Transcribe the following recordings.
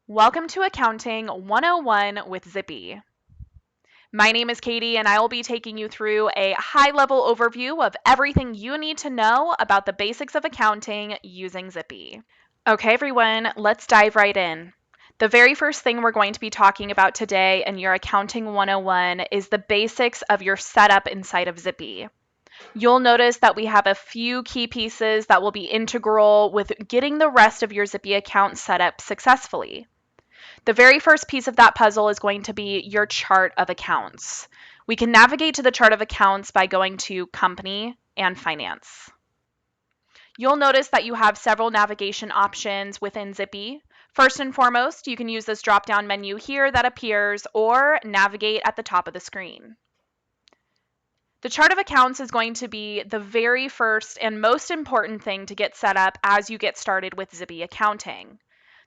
Welcome to Accounting 101 with Zipi. My name is Katie, and I will be taking you through a high-level overview of everything you need to know about the basics of accounting using Zipi. Okay, everyone, let's dive right in. The very first thing we're going to be talking about today in your Accounting 101 is the basics of your setup inside of Zipi. You'll notice that we have a few key pieces that will be integral with getting the rest of your Zipi account set up successfully. The very first piece of that puzzle is going to be your chart of accounts. We can navigate to the chart of accounts by going to Company and Finance. You'll notice that you have several navigation options within Zipi. First and foremost, you can use this drop-down menu here that appears or navigate at the top of the screen. The chart of accounts is going to be the very first and most important thing to get set up as you get started with Zipi accounting.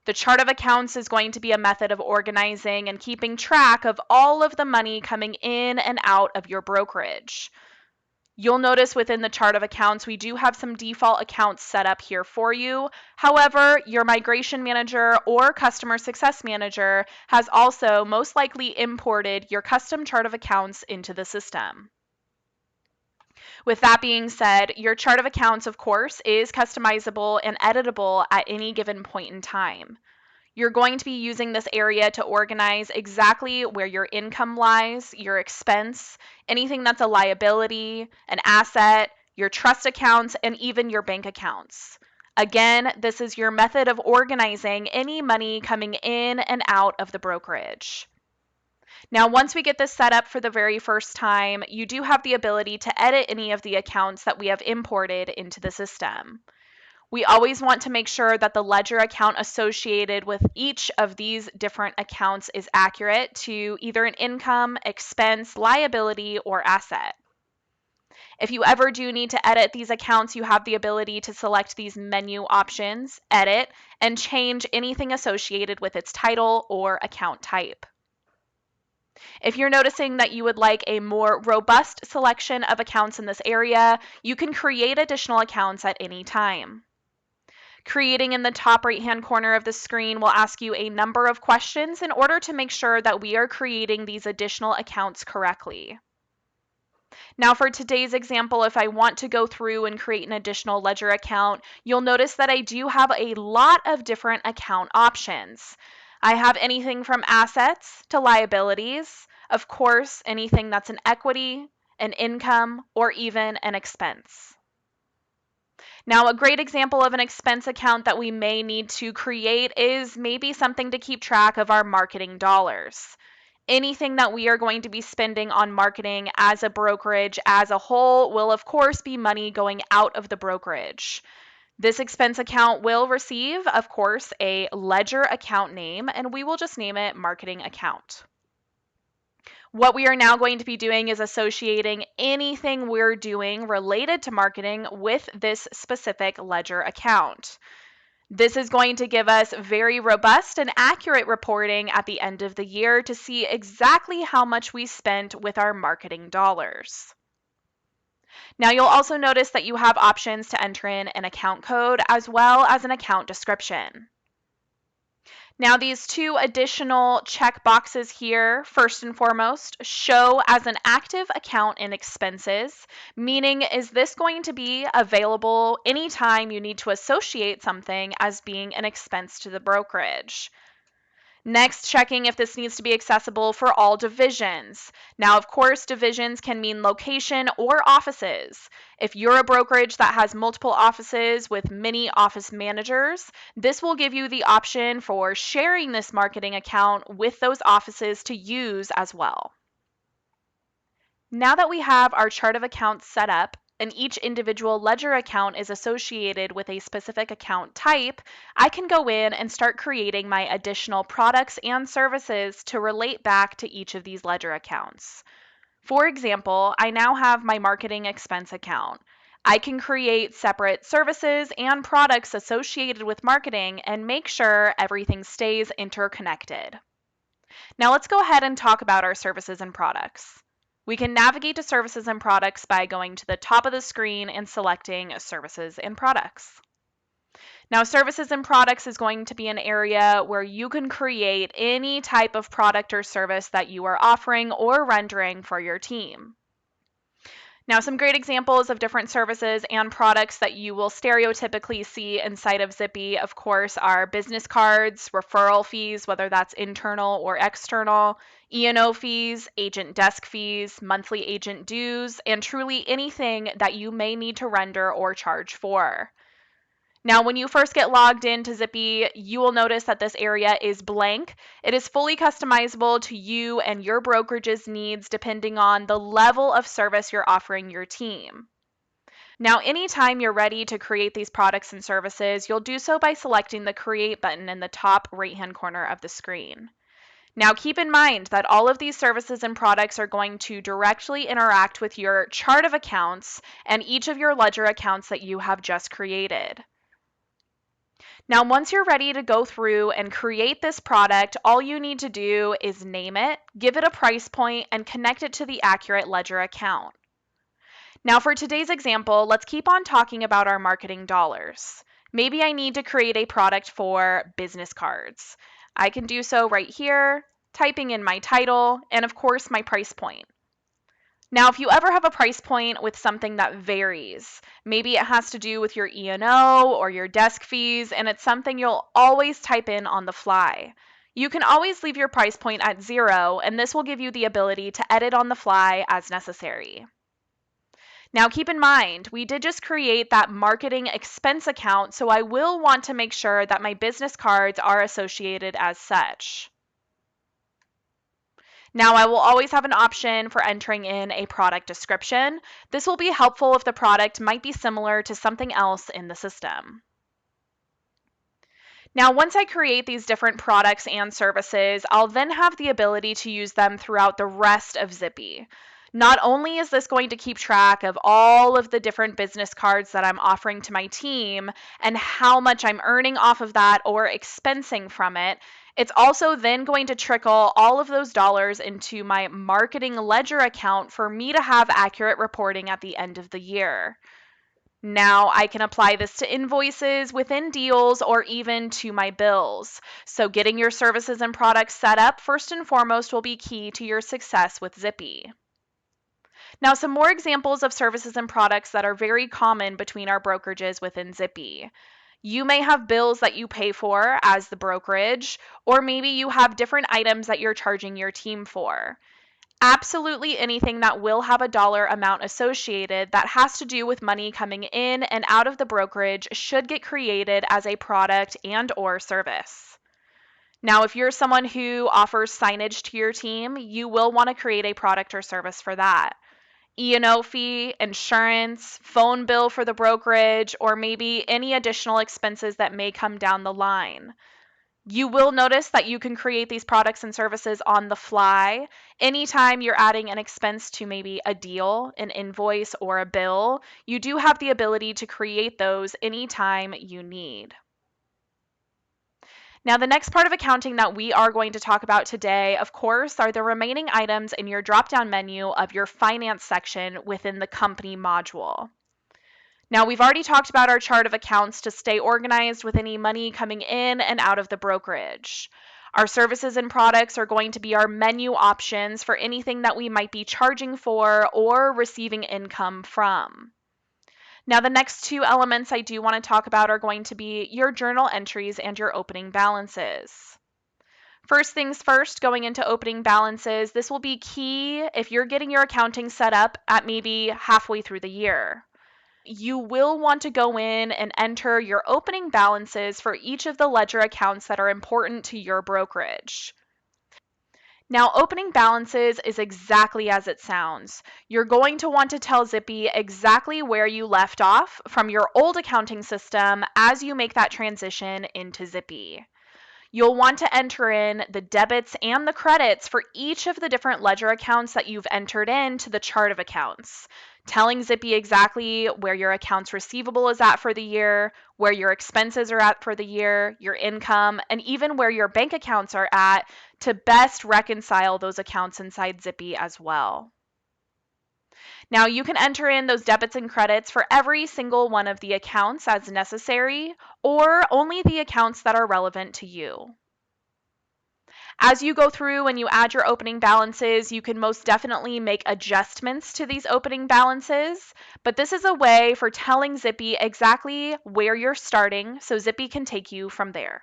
The chart of accounts is going to be a method of organizing and keeping track of all of the money coming in and out of your brokerage. You'll notice within the chart of accounts, we do have some default accounts set up here for you. However, your migration manager or customer success manager has also most likely imported your custom chart of accounts into the system. With that being said, your chart of accounts, of course, is customizable and editable at any given point in time. You're going to be using this area to organize exactly where your income lies, your expense, anything that's a liability, an asset, your trust accounts, and even your bank accounts. Again, this is your method of organizing any money coming in and out of the brokerage. Now, once we get this set up for the very first time, you do have the ability to edit any of the accounts that we have imported into the system. We always want to make sure that the ledger account associated with each of these different accounts is accurate to either an income, expense, liability, or asset. If you ever do need to edit these accounts, you have the ability to select these menu options, edit, and change anything associated with its title or account type. If you're noticing that you would like a more robust selection of accounts in this area, you can create additional accounts at any time. Creating in the top right-hand corner of the screen will ask you a number of questions in order to make sure that we are creating these additional accounts correctly. Now for today's example, if I want to go through and create an additional ledger account, you'll notice that I do have a lot of different account options. I have anything from assets to liabilities, of course, anything that's an equity, an income, or even an expense. Now, a great example of an expense account that we may need to create is maybe something to keep track of our marketing dollars. Anything that we are going to be spending on marketing as a brokerage as a whole will, of course, be money going out of the brokerage. This expense account will receive, of course, a ledger account name, and we will just name it marketing account. What we are now going to be doing is associating anything we're doing related to marketing with this specific ledger account. This is going to give us very robust and accurate reporting at the end of the year to see exactly how much we spent with our marketing dollars. Now you'll also notice that you have options to enter in an account code as well as an account description. Now these two additional check boxes here, first and foremost, show as an active account in expenses, meaning is this going to be available anytime you need to associate something as being an expense to the brokerage. Next, checking if this needs to be accessible for all divisions. Now, of course, divisions can mean location or offices. If you're a brokerage that has multiple offices with many office managers, this will give you the option for sharing this marketing account with those offices to use as well. Now that we have our chart of accounts set up, and each individual ledger account is associated with a specific account type, I can go in and start creating my additional products and services to relate back to each of these ledger accounts. For example, I now have my marketing expense account. I can create separate services and products associated with marketing and make sure everything stays interconnected. Now let's go ahead and talk about our services and products. We can navigate to services and products by going to the top of the screen and selecting services and products. Now, services and products is going to be an area where you can create any type of product or service that you are offering or rendering for your team. Now, some great examples of different services and products that you will stereotypically see inside of Zipi, of course, are business cards, referral fees, whether that's internal or external, E&O fees, agent desk fees, monthly agent dues, and truly anything that you may need to render or charge for. Now, when you first get logged into Zipi, you will notice that this area is blank. It is fully customizable to you and your brokerage's needs depending on the level of service you're offering your team. Now, anytime you're ready to create these products and services, you'll do so by selecting the Create button in the top right-hand corner of the screen. Now, keep in mind that all of these services and products are going to directly interact with your chart of accounts and each of your ledger accounts that you have just created. Now, once you're ready to go through and create this product, all you need to do is name it, give it a price point, and connect it to the accurate ledger account. Now, for today's example, let's keep on talking about our marketing dollars. Maybe I need to create a product for business cards. I can do so right here, typing in my title, and of course, my price point. Now, if you ever have a price point with something that varies, maybe it has to do with your E&O or your desk fees, and it's something you'll always type in on the fly. You can always leave your price point at 0, and this will give you the ability to edit on the fly as necessary. Now, keep in mind, we did just create that marketing expense account, so I will want to make sure that my business cards are associated as such. Now, I will always have an option for entering in a product description. This will be helpful if the product might be similar to something else in the system. Now, once I create these different products and services, I'll then have the ability to use them throughout the rest of Zipi. Not only is this going to keep track of all of the different business cards that I'm offering to my team and how much I'm earning off of that or expensing from it, it's also then going to trickle all of those dollars into my marketing ledger account for me to have accurate reporting at the end of the year. Now I can apply this to invoices within deals or even to my bills. So getting your services and products set up first and foremost will be key to your success with Zipi. Now, some more examples of services and products that are very common between our brokerages within Zipi. You may have bills that you pay for as the brokerage, or maybe you have different items that you're charging your team for. Absolutely anything that will have a dollar amount associated that has to do with money coming in and out of the brokerage should get created as a product and or service. Now, if you're someone who offers signage to your team, you will want to create a product or service for that. E&O fee, insurance, phone bill for the brokerage, or maybe any additional expenses that may come down the line. You will notice that you can create these products and services on the fly. Anytime you're adding an expense to maybe a deal, an invoice, or a bill, you do have the ability to create those anytime you need. Now, the next part of accounting that we are going to talk about today, of course, are the remaining items in your drop-down menu of your finance section within the company module. Now, we've already talked about our chart of accounts to stay organized with any money coming in and out of the brokerage. Our services and products are going to be our menu options for anything that we might be charging for or receiving income from. Now, the next two elements I do want to talk about are going to be your journal entries and your opening balances. First things first, going into opening balances, this will be key if you're getting your accounting set up at maybe halfway through the year. You will want to go in and enter your opening balances for each of the ledger accounts that are important to your brokerage. Now, opening balances is exactly as it sounds. You're going to want to tell Zipi exactly where you left off from your old accounting system as you make that transition into Zipi. You'll want to enter in the debits and the credits for each of the different ledger accounts that you've entered into the chart of accounts, telling Zipi exactly where your accounts receivable is at for the year, where your expenses are at for the year, your income, and even where your bank accounts are at to best reconcile those accounts inside Zipi as well. Now you can enter in those debits and credits for every single one of the accounts as necessary, or only the accounts that are relevant to you. As you go through and you add your opening balances, you can most definitely make adjustments to these opening balances, but this is a way for telling Zipi exactly where you're starting so Zipi can take you from there.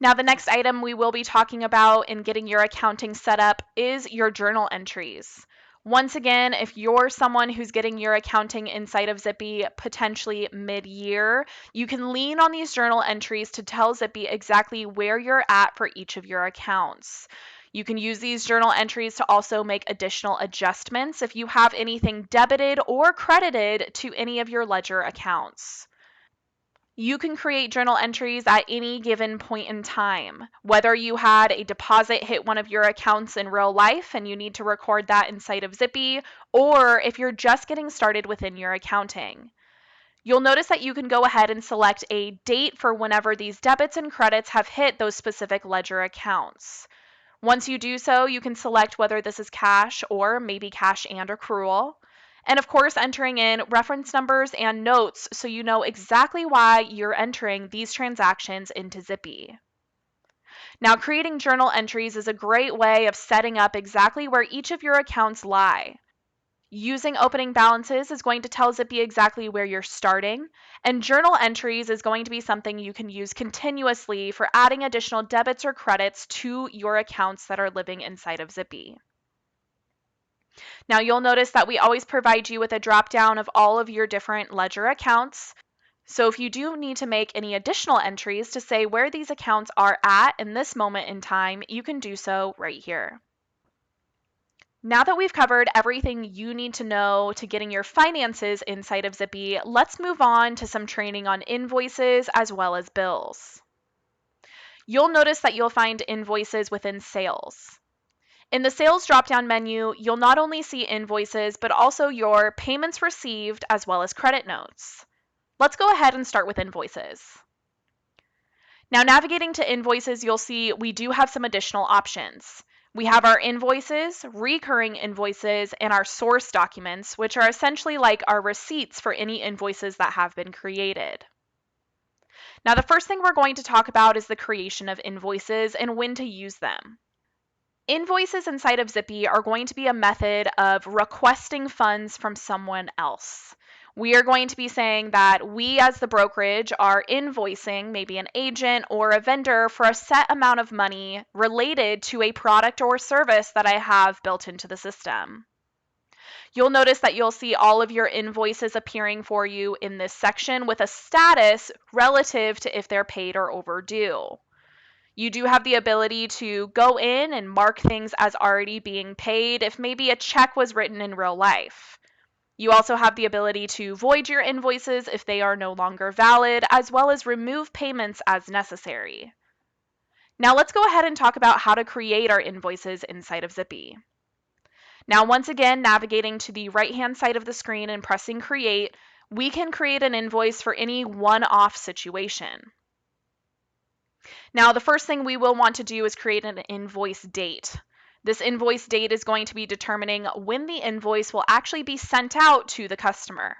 Now, the next item we will be talking about in getting your accounting set up is your journal entries. Once again, if you're someone who's getting your accounting inside of Zipi potentially mid-year, you can lean on these journal entries to tell Zipi exactly where you're at for each of your accounts. You can use these journal entries to also make additional adjustments if you have anything debited or credited to any of your ledger accounts. You can create journal entries at any given point in time. Whether you had a deposit hit one of your accounts in real life and you need to record that inside of Zipi, or if you're just getting started within your accounting. You'll notice that you can go ahead and select a date for whenever these debits and credits have hit those specific ledger accounts. Once you do so, you can select whether this is cash or maybe cash and accrual. And of course, entering in reference numbers and notes so you know exactly why you're entering these transactions into Zipi. Now, creating journal entries is a great way of setting up exactly where each of your accounts lie. Using opening balances is going to tell Zipi exactly where you're starting, and journal entries is going to be something you can use continuously for adding additional debits or credits to your accounts that are living inside of Zipi. Now you'll notice that we always provide you with a drop down of all of your different ledger accounts. So if you do need to make any additional entries to say where these accounts are at in this moment in time, you can do so right here. Now that we've covered everything you need to know to getting your finances inside of Zipi, let's move on to some training on invoices as well as bills. You'll notice that you'll find invoices within sales. In the sales drop-down menu, you'll not only see invoices, but also your payments received as well as credit notes. Let's go ahead and start with invoices. Now, navigating to invoices, you'll see we do have some additional options. We have our invoices, recurring invoices, and our source documents, which are essentially like our receipts for any invoices that have been created. Now, the first thing we're going to talk about is the creation of invoices and when to use them. Invoices inside of Zipi are going to be a method of requesting funds from someone else. We are going to be saying that we as the brokerage are invoicing maybe an agent or a vendor for a set amount of money related to a product or service that I have built into the system. You'll notice that you'll see all of your invoices appearing for you in this section with a status relative to if they're paid or overdue. You do have the ability to go in and mark things as already being paid if maybe a check was written in real life. You also have the ability to void your invoices if they are no longer valid, as well as remove payments as necessary. Now let's go ahead and talk about how to create our invoices inside of Zipi. Now once again, navigating to the right-hand side of the screen and pressing Create, we can create an invoice for any one-off situation. Now, the first thing we will want to do is create an invoice date. This invoice date is going to be determining when the invoice will actually be sent out to the customer.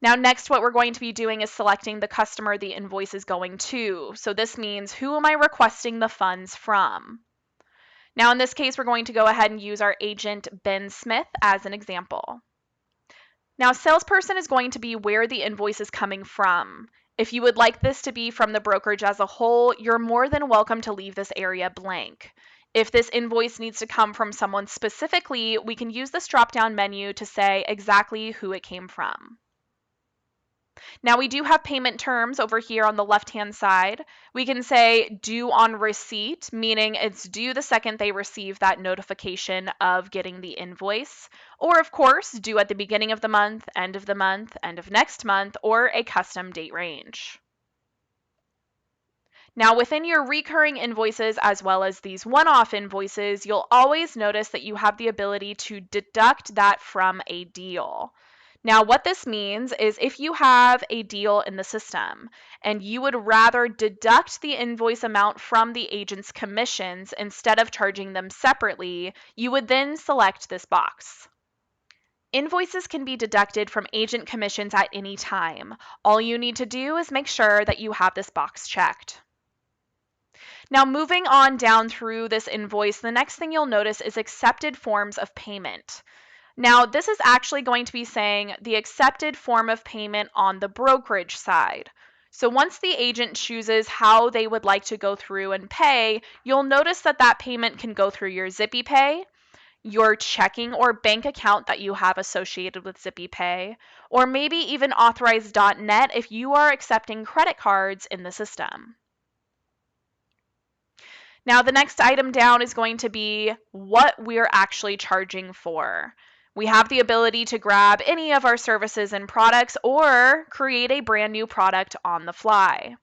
Now, next, what we're going to be doing is selecting the customer the invoice is going to. So this means, who am I requesting the funds from? Now, in this case, we're going to go ahead and use our agent, Ben Smith, as an example. Now, salesperson is going to be where the invoice is coming from. If you would like this to be from the brokerage as a whole, you're more than welcome to leave this area blank. If this invoice needs to come from someone specifically, we can use this drop-down menu to say exactly who it came from. Now we do have payment terms over here on the left-hand side. We can say due on receipt, meaning it's due the second they receive that notification of getting the invoice, or of course, due at the beginning of the month, end of next month, or a custom date range. Now within your recurring invoices as well as these one-off invoices, you'll always notice that you have the ability to deduct that from a deal. Now, what this means is if you have a deal in the system and you would rather deduct the invoice amount from the agent's commissions instead of charging them separately, you would then select this box. Invoices can be deducted from agent commissions at any time. All you need to do is make sure that you have this box checked. Now, moving on down through this invoice, the next thing you'll notice is accepted forms of payment. Now, this is actually going to be saying the accepted form of payment on the brokerage side. So once the agent chooses how they would like to go through and pay, you'll notice that that payment can go through your Zipi Pay, your checking or bank account that you have associated with Zipi Pay, or maybe even Authorize.net if you are accepting credit cards in the system. Now, the next item down is going to be what we're actually charging for. We have the ability to grab any of our services and products or create a brand new product on the fly.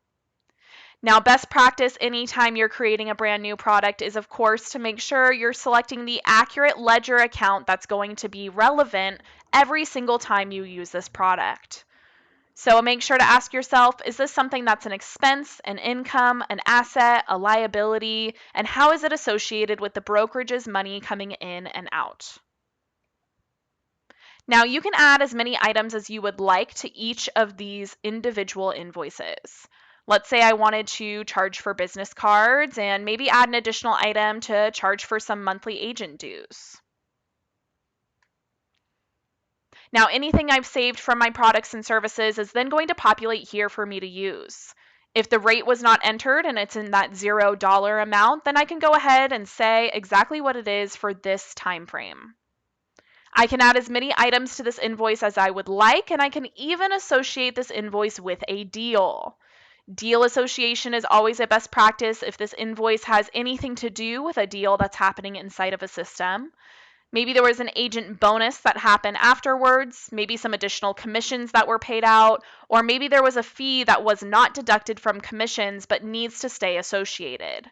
Now, best practice anytime you're creating a brand new product is, of course, to make sure you're selecting the accurate ledger account that's going to be relevant every single time you use this product. So make sure to ask yourself, is this something that's an expense, an income, an asset, a liability, and how is it associated with the brokerage's money coming in and out? Now, you can add as many items as you would like to each of these individual invoices. Let's say I wanted to charge for business cards and maybe add an additional item to charge for some monthly agent dues. Now, anything I've saved from my products and services is then going to populate here for me to use. If the rate was not entered and it's in that $0 amount, then I can go ahead and say exactly what it is for this time frame. I can add as many items to this invoice as I would like, and I can even associate this invoice with a deal. Deal association is always a best practice if this invoice has anything to do with a deal that's happening inside of a system. Maybe there was an agent bonus that happened afterwards, maybe some additional commissions that were paid out, or maybe there was a fee that was not deducted from commissions but needs to stay associated.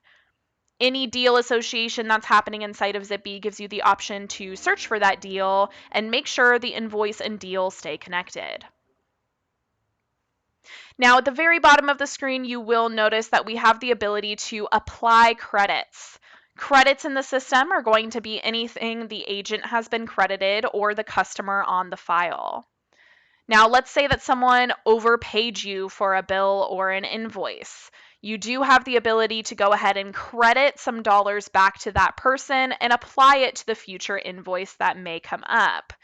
Any deal association that's happening inside of Zipi gives you the option to search for that deal and make sure the invoice and deal stay connected. Now, at the very bottom of the screen, you will notice that we have the ability to apply credits. Credits in the system are going to be anything the agent has been credited or the customer on the file. Now, let's say that someone overpaid you for a bill or an invoice. You do have the ability to go ahead and credit some dollars back to that person and apply it to the future invoice that may come up.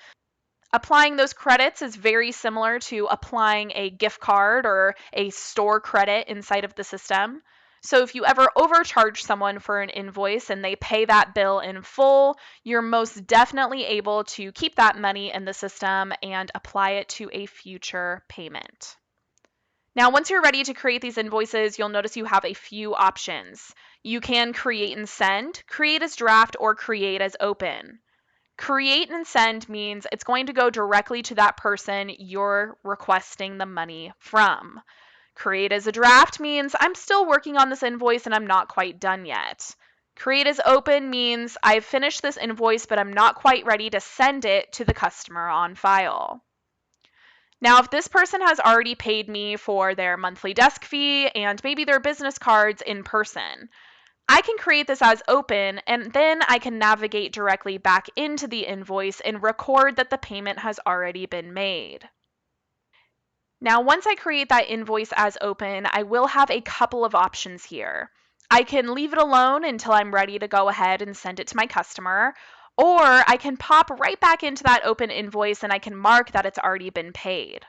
Applying those credits is very similar to applying a gift card or a store credit inside of the system. So if you ever overcharge someone for an invoice and they pay that bill in full, you're most definitely able to keep that money in the system and apply it to a future payment. Now, once you're ready to create these invoices, you'll notice you have a few options. You can create and send, create as draft, or create as open. Create and send means it's going to go directly to that person you're requesting the money from. Create as a draft means I'm still working on this invoice and I'm not quite done yet. Create as open means I've finished this invoice, but I'm not quite ready to send it to the customer on file. Now, if this person has already paid me for their monthly desk fee and maybe their business cards in person, I can create this as open and then I can navigate directly back into the invoice and record that the payment has already been made. Now, once I create that invoice as open, I will have a couple of options here. I can leave it alone until I'm ready to go ahead and send it to my customer, or I can pop right back into that open invoice and I can mark that it's already been paid.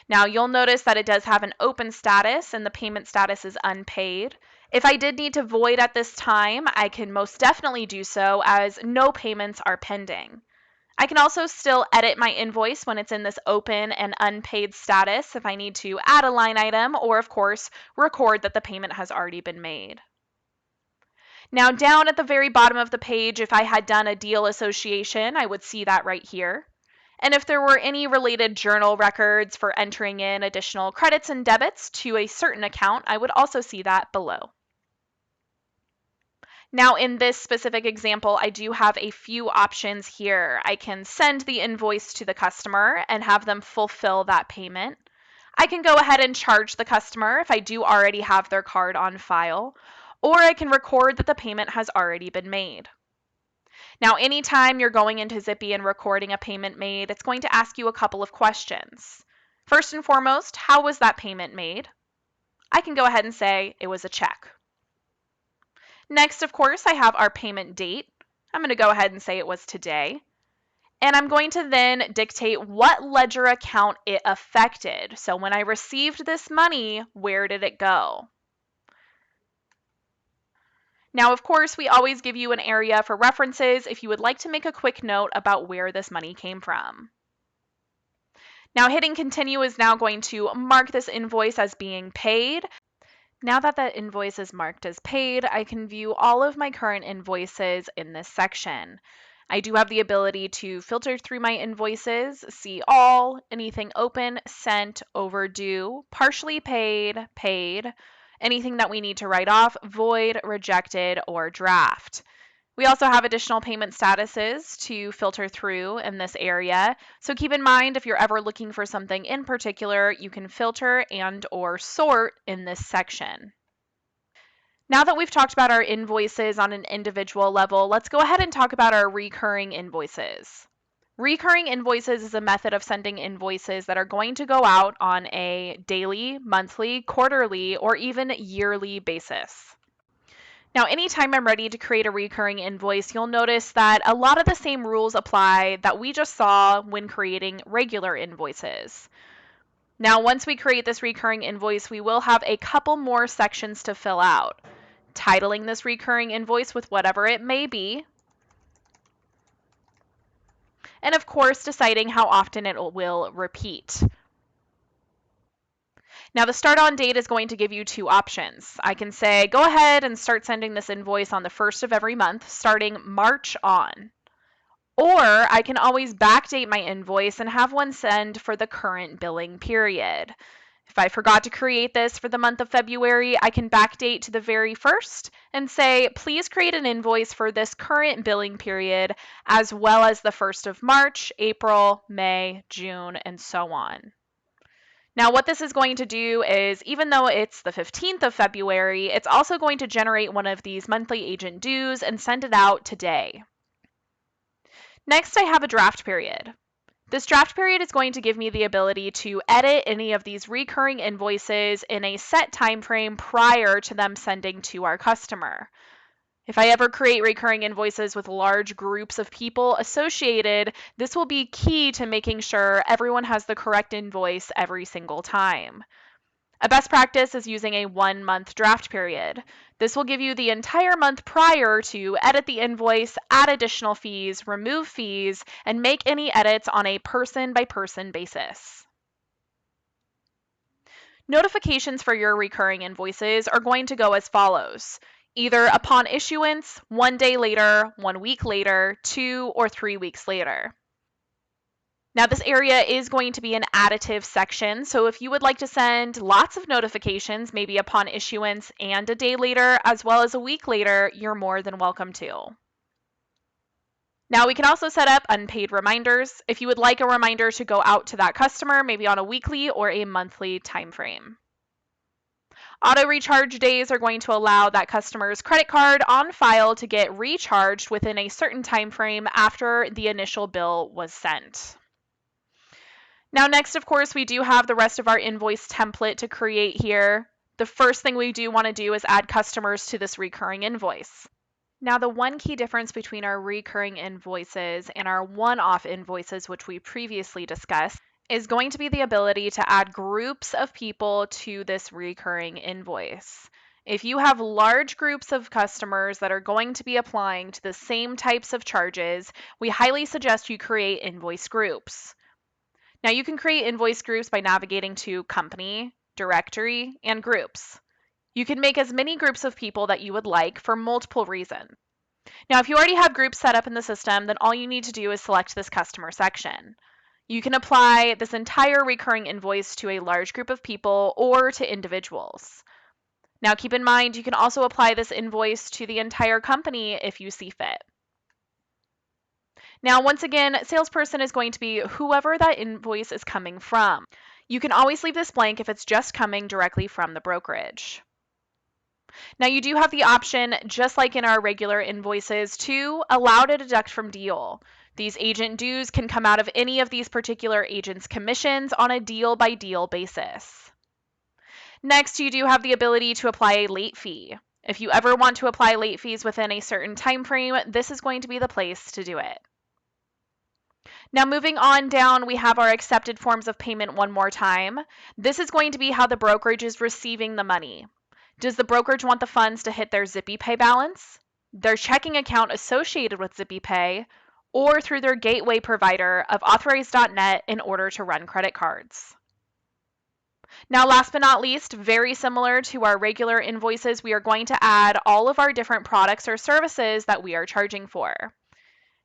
Now, you'll notice that it does have an open status and the payment status is unpaid. If I did need to void at this time, I can most definitely do so as no payments are pending. I can also still edit my invoice when it's in this open and unpaid status if I need to add a line item or, of course, record that the payment has already been made. Now, down at the very bottom of the page, if I had done a deal association, I would see that right here. And if there were any related journal records for entering in additional credits and debits to a certain account, I would also see that below. Now, in this specific example, I do have a few options here. I can send the invoice to the customer and have them fulfill that payment. I can go ahead and charge the customer if I do already have their card on file, or I can record that the payment has already been made. Now, anytime you're going into Zipi and recording a payment made, it's going to ask you a couple of questions. First and foremost, how was that payment made? I can go ahead and say it was a check. Next, of course, I have our payment date. I'm going to go ahead and say it was today. And I'm going to then dictate what ledger account it affected. So when I received this money, where did it go? Now, of course, we always give you an area for references if you would like to make a quick note about where this money came from. Now, hitting continue is now going to mark this invoice as being paid. Now that that invoice is marked as paid, I can view all of my current invoices in this section. I do have the ability to filter through my invoices, see all, anything open, sent, overdue, partially paid, paid, anything that we need to write off, void, rejected, or draft. We also have additional payment statuses to filter through in this area. So keep in mind, if you're ever looking for something in particular, you can filter and or sort in this section. Now that we've talked about our invoices on an individual level, let's go ahead and talk about our recurring invoices. Recurring invoices is a method of sending invoices that are going to go out on a daily, monthly, quarterly, or even yearly basis. Now, anytime I'm ready to create a recurring invoice, you'll notice that a lot of the same rules apply that we just saw when creating regular invoices. Now, once we create this recurring invoice, we will have a couple more sections to fill out. Titling this recurring invoice with whatever it may be, and of course, deciding how often it will repeat. Now, the start on date is going to give you two options. I can say, go ahead and start sending this invoice on the first of every month, starting March on. Or I can always backdate my invoice and have one send for the current billing period. If I forgot to create this for the month of February, I can backdate to the very first and say, please create an invoice for this current billing period, as well as the 1st of March, April, May, June, and so on. Now, what this is going to do is, even though it's the 15th of February, it's also going to generate one of these monthly agent dues and send it out today. Next, I have a draft period. This draft period is going to give me the ability to edit any of these recurring invoices in a set time frame prior to them sending to our customer. If I ever create recurring invoices with large groups of people associated, this will be key to making sure everyone has the correct invoice every single time. A best practice is using a 1-month draft period. This will give you the entire month prior to edit the invoice, add additional fees, remove fees, and make any edits on a person-by-person basis. Notifications for your recurring invoices are going to go as follows. Either upon issuance, 1 day later, 1 week later, 2 or 3 weeks later. Now, this area is going to be an additive section, so if you would like to send lots of notifications, maybe upon issuance and a day later, as well as a week later, you're more than welcome to. Now, we can also set up unpaid reminders if you would like a reminder to go out to that customer, maybe on a weekly or a monthly time frame. Auto recharge days are going to allow that customer's credit card on file to get recharged within a certain time frame after the initial bill was sent. Now, next, of course, we do have the rest of our invoice template to create here. The first thing we do want to do is add customers to this recurring invoice. Now, the one key difference between our recurring invoices and our one-off invoices, which we previously discussed, is going to be the ability to add groups of people to this recurring invoice. If you have large groups of customers that are going to be applying to the same types of charges, we highly suggest you create invoice groups. Now, you can create invoice groups by navigating to Company, Directory, and Groups. You can make as many groups of people that you would like for multiple reasons. Now, if you already have groups set up in the system, then all you need to do is select this Customer section. You can apply this entire recurring invoice to a large group of people or to individuals. Now keep in mind, you can also apply this invoice to the entire company if you see fit. Now, once again, salesperson is going to be whoever that invoice is coming from. You can always leave this blank if it's just coming directly from the brokerage. Now, you do have the option, just like in our regular invoices, to allow to deduct from deal. These agent dues can come out of any of these particular agents' commissions on a deal-by-deal basis. Next, you do have the ability to apply a late fee. If you ever want to apply late fees within a certain time frame, this is going to be the place to do it. Now moving on down, we have our accepted forms of payment one more time. This is going to be how the brokerage is receiving the money. Does the brokerage want the funds to hit their Zipi Pay balance, their checking account associated with Zipi Pay, or through their gateway provider of Authorize.net in order to run credit cards? Now, last but not least, very similar to our regular invoices, we are going to add all of our different products or services that we are charging for.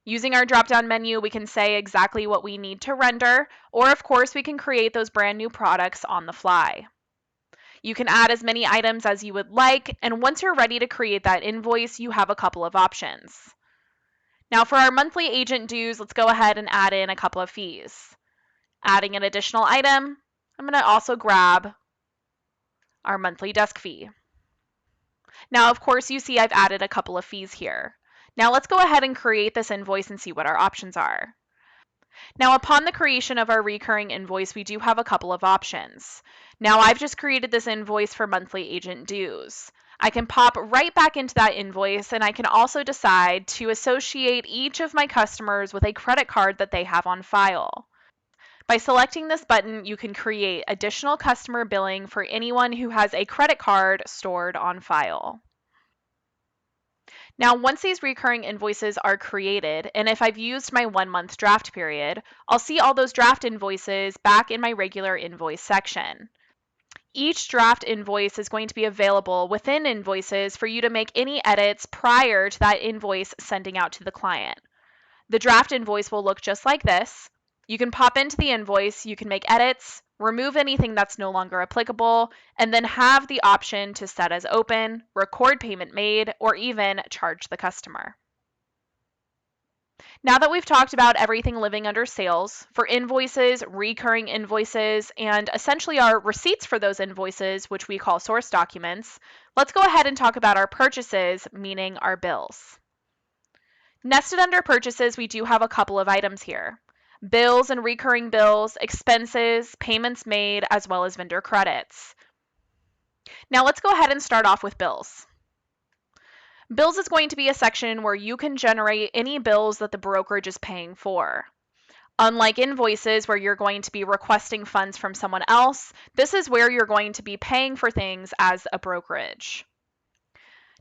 Using our drop-down menu, we can say exactly what we need to render, or of course, we can create those brand new products on the fly. You can add as many items as you would like, and once you're ready to create that invoice, you have a couple of options. Now for our monthly agent dues, let's go ahead and add in a couple of fees. Adding an additional item, I'm going to also grab our monthly desk fee. Now, of course, you see I've added a couple of fees here. Now let's go ahead and create this invoice and see what our options are. Now, upon the creation of our recurring invoice, we do have a couple of options. Now, I've just created this invoice for monthly agent dues. I can pop right back into that invoice, and I can also decide to associate each of my customers with a credit card that they have on file. By selecting this button, you can create additional customer billing for anyone who has a credit card stored on file. Now, once these recurring invoices are created, and if I've used my 1 month draft period, I'll see all those draft invoices back in my regular invoice section. Each draft invoice is going to be available within Invoices for you to make any edits prior to that invoice sending out to the client. The draft invoice will look just like this. You can pop into the invoice, you can make edits, remove anything that's no longer applicable, and then have the option to set as open, record payment made, or even charge the customer. Now that we've talked about everything living under sales, for invoices, recurring invoices, and essentially our receipts for those invoices, which we call source documents, let's go ahead and talk about our purchases, meaning our bills. Nested under purchases, we do have a couple of items here. Bills and recurring bills, expenses, payments made, as well as vendor credits. Now let's go ahead and start off with bills. Bills is going to be a section where you can generate any bills that the brokerage is paying for. Unlike invoices where you're going to be requesting funds from someone else, this is where you're going to be paying for things as a brokerage.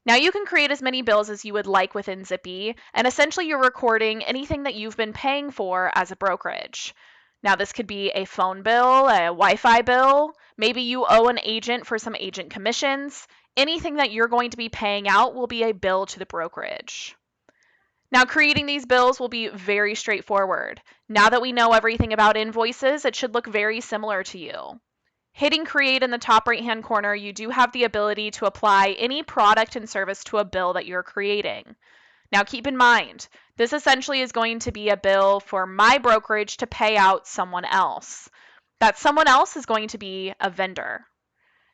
Now you can create as many bills as you would like within Zipi, and essentially you're recording anything that you've been paying for as a brokerage. Now this could be a phone bill, a Wi-Fi bill, maybe you owe an agent for some agent commissions. Anything that you're going to be paying out will be a bill to the brokerage. Now creating these bills will be very straightforward. Now that we know everything about invoices, it should look very similar to you. Hitting create in the top right hand corner, you do have the ability to apply any product and service to a bill that you're creating. Now keep in mind, this essentially is going to be a bill for my brokerage to pay out someone else. That someone else is going to be a vendor.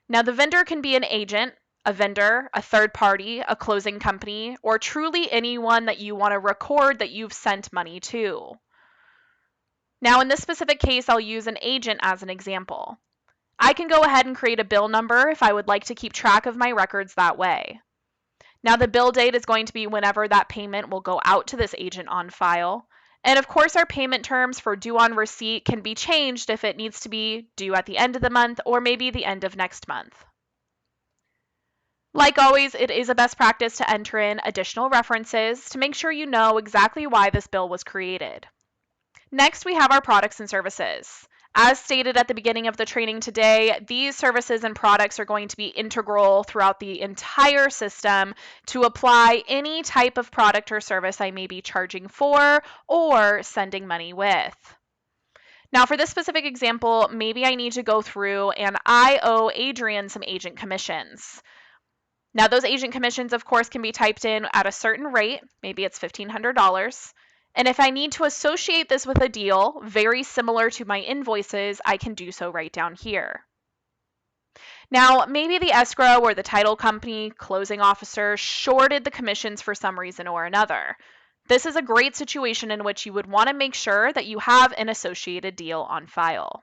Now the vendor can be an agent, a vendor, a third party, a closing company, or truly anyone that you want to record that you've sent money to. Now in this specific case, I'll use an agent as an example. I can go ahead and create a bill number if I would like to keep track of my records that way. Now the bill date is going to be whenever that payment will go out to this agent on file. And of course our payment terms for due on receipt can be changed if it needs to be due at the end of the month or maybe the end of next month. Like always, it is a best practice to enter in additional references to make sure you know exactly why this bill was created. Next, we have our products and services. As stated at the beginning of the training today, these services and products are going to be integral throughout the entire system to apply any type of product or service I may be charging for or sending money with. Now for this specific example, maybe I need to go through and I owe Adrian some agent commissions. Now, those agent commissions, of course, can be typed in at a certain rate. Maybe it's $1,500. And if I need to associate this with a deal very similar to my invoices, I can do so right down here. Now, maybe the escrow or the title company closing officer shorted the commissions for some reason or another. This is a great situation in which you would want to make sure that you have an associated deal on file.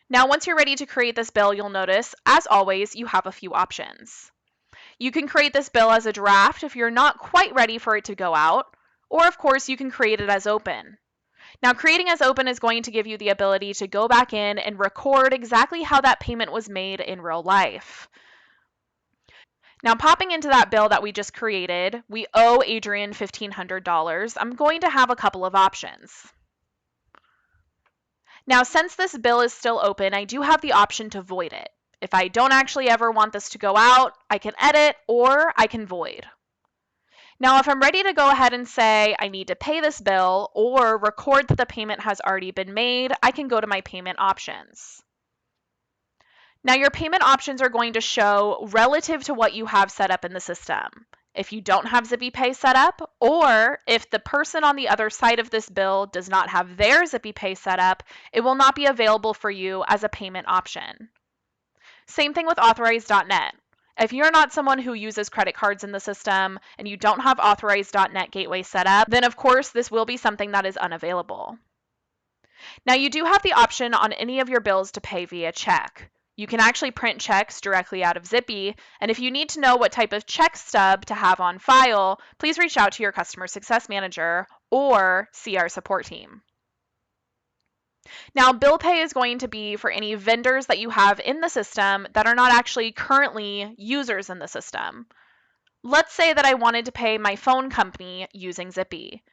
Now, once you're ready to create this bill, you'll notice, as always, you have a few options. You can create this bill as a draft if you're not quite ready for it to go out, or of course, you can create it as open. Now, creating as open is going to give you the ability to go back in and record exactly how that payment was made in real life. Now, popping into that bill that we just created, we owe Adrian $1,500. I'm going to have a couple of options. Now, since this bill is still open, I do have the option to void it. If I don't actually ever want this to go out, I can edit or I can void. Now, if I'm ready to go ahead and say I need to pay this bill or record that the payment has already been made, I can go to my payment options. Now, your payment options are going to show relative to what you have set up in the system. If you don't have Zipi Pay set up, or if the person on the other side of this bill does not have their Zipi Pay set up, it will not be available for you as a payment option. Same thing with Authorize.net. If you're not someone who uses credit cards in the system and you don't have Authorize.net gateway set up, then of course this will be something that is unavailable. Now, you do have the option on any of your bills to pay via check. You can actually print checks directly out of Zipi, and if you need to know what type of check stub to have on file, please reach out to your customer success manager or see our support team. Now, bill pay is going to be for any vendors that you have in the system that are not actually currently users in the system. Let's say that I wanted to pay my phone company using Zipi.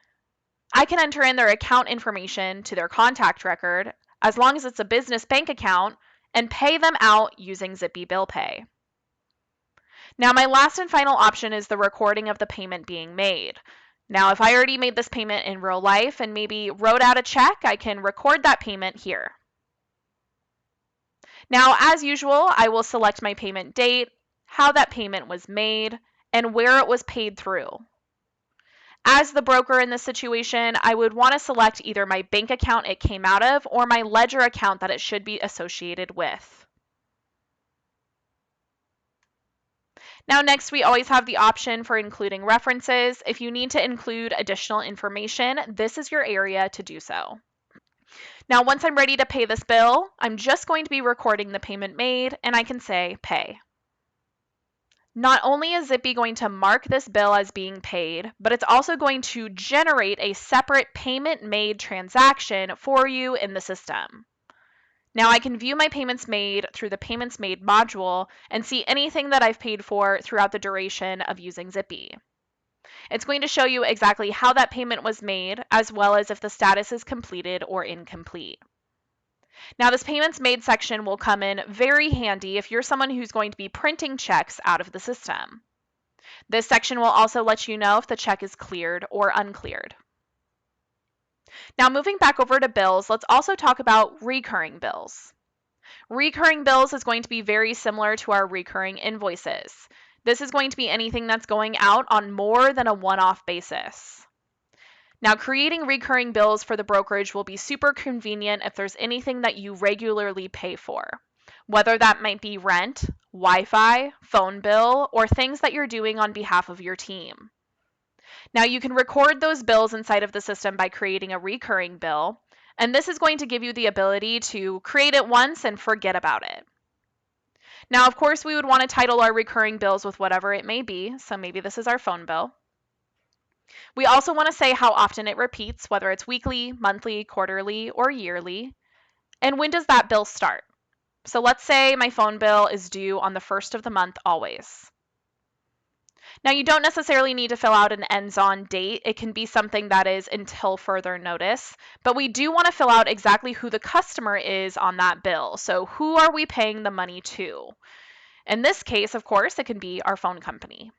I can enter in their account information to their contact record, as long as it's a business bank account, and pay them out using Zipi Bill Pay. Now, my last and final option is the recording of the payment being made. Now, if I already made this payment in real life and maybe wrote out a check, I can record that payment here. Now, as usual, I will select my payment date, how that payment was made, and where it was paid through. As the broker in this situation, I would want to select either my bank account it came out of or my ledger account that it should be associated with. Now, next, we always have the option for including references. If you need to include additional information, this is your area to do so. Now, once I'm ready to pay this bill, I'm just going to be recording the payment made, and I can say pay. Not only is Zipi going to mark this bill as being paid, but it's also going to generate a separate payment made transaction for you in the system. Now I can view my payments made through the payments made module and see anything that I've paid for throughout the duration of using Zipi. It's going to show you exactly how that payment was made, as well as if the status is completed or incomplete. Now, this payments made section will come in very handy if you're someone who's going to be printing checks out of the system. This section will also let you know if the check is cleared or uncleared. Now, moving back over to bills, let's also talk about recurring bills. Recurring bills is going to be very similar to our recurring invoices. This is going to be anything that's going out on more than a one-off basis. Now, creating recurring bills for the brokerage will be super convenient if there's anything that you regularly pay for, whether that might be rent, Wi-Fi, phone bill, or things that you're doing on behalf of your team. Now, you can record those bills inside of the system by creating a recurring bill, and this is going to give you the ability to create it once and forget about it. Now, of course, we would want to title our recurring bills with whatever it may be, so maybe this is our phone bill. We also want to say how often it repeats, whether it's weekly, monthly, quarterly, or yearly. And when does that bill start? So let's say my phone bill is due on the first of the month always. Now, you don't necessarily need to fill out an ends on date. It can be something that is until further notice, but we do want to fill out exactly who the customer is on that bill. So who are we paying the money to? In this case, of course, it can be our phone company.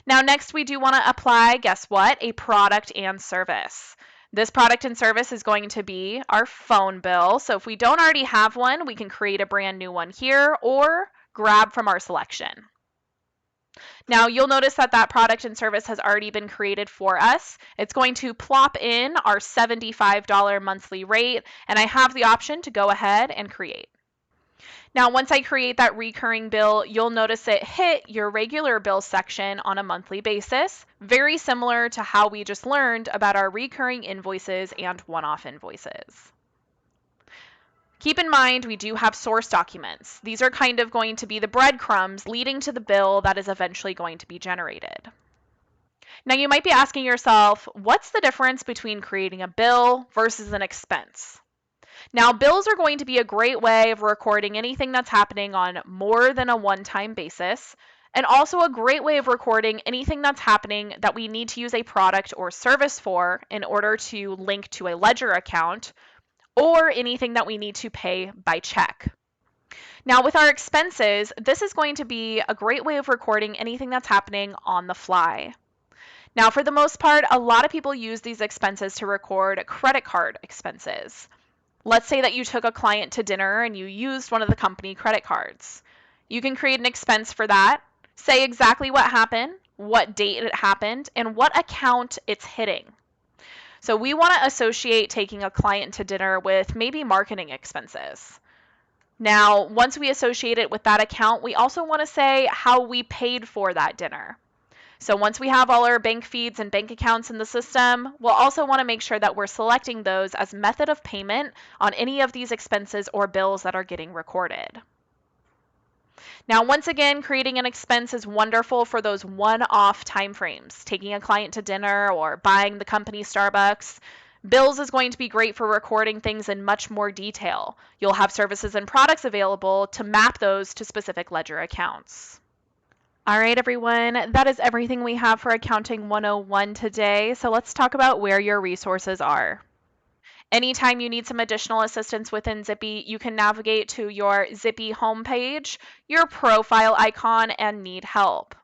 Now, next, we do want to apply, guess what, a product and service. This product and service is going to be our phone bill. So if we don't already have one, we can create a brand new one here or grab from our selection. Now you'll notice that that product and service has already been created for us. It's going to plop in our $75 monthly rate, and I have the option to go ahead and create. Now, once I create that recurring bill, you'll notice it hit your regular bill section on a monthly basis, very similar to how we just learned about our recurring invoices and one-off invoices. Keep in mind, we do have source documents. These are kind of going to be the breadcrumbs leading to the bill that is eventually going to be generated. Now, you might be asking yourself, what's the difference between creating a bill versus an expense? Now, bills are going to be a great way of recording anything that's happening on more than a one-time basis, and also a great way of recording anything that's happening that we need to use a product or service for in order to link to a ledger account, or anything that we need to pay by check. Now, with our expenses, this is going to be a great way of recording anything that's happening on the fly. Now, for the most part, a lot of people use these expenses to record credit card expenses. Let's say that you took a client to dinner and you used one of the company credit cards. You can create an expense for that, say exactly what happened, what date it happened, and what account it's hitting. So we want to associate taking a client to dinner with maybe marketing expenses. Now, once we associate it with that account, we also want to say how we paid for that dinner. So once we have all our bank feeds and bank accounts in the system, we'll also want to make sure that we're selecting those as method of payment on any of these expenses or bills that are getting recorded. Now, once again, creating an expense is wonderful for those one-off timeframes, taking a client to dinner or buying the company Starbucks. Bills is going to be great for recording things in much more detail. You'll have services and products available to map those to specific ledger accounts. All right, everyone, that is everything we have for Accounting 101 today. So let's talk about where your resources are. Anytime you need some additional assistance within Zipi, you can navigate to your Zipi homepage, your profile icon, and Need Help.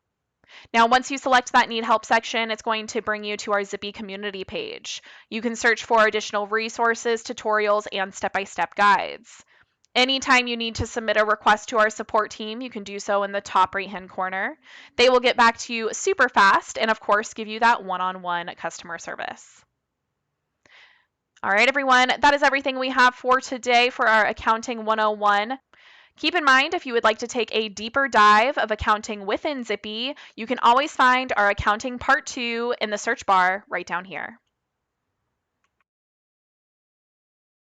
Now, once you select that Need Help section, it's going to bring you to our Zipi community page. You can search for additional resources, tutorials, and step-by-step guides. Anytime you need to submit a request to our support team, you can do so in the top right-hand corner. They will get back to you super fast and, of course, give you that one-on-one customer service. All right, everyone, that is everything we have for today for our Accounting 101. Keep in mind, if you would like to take a deeper dive of accounting within Zipi, you can always find our Accounting Part 2 in the search bar right down here.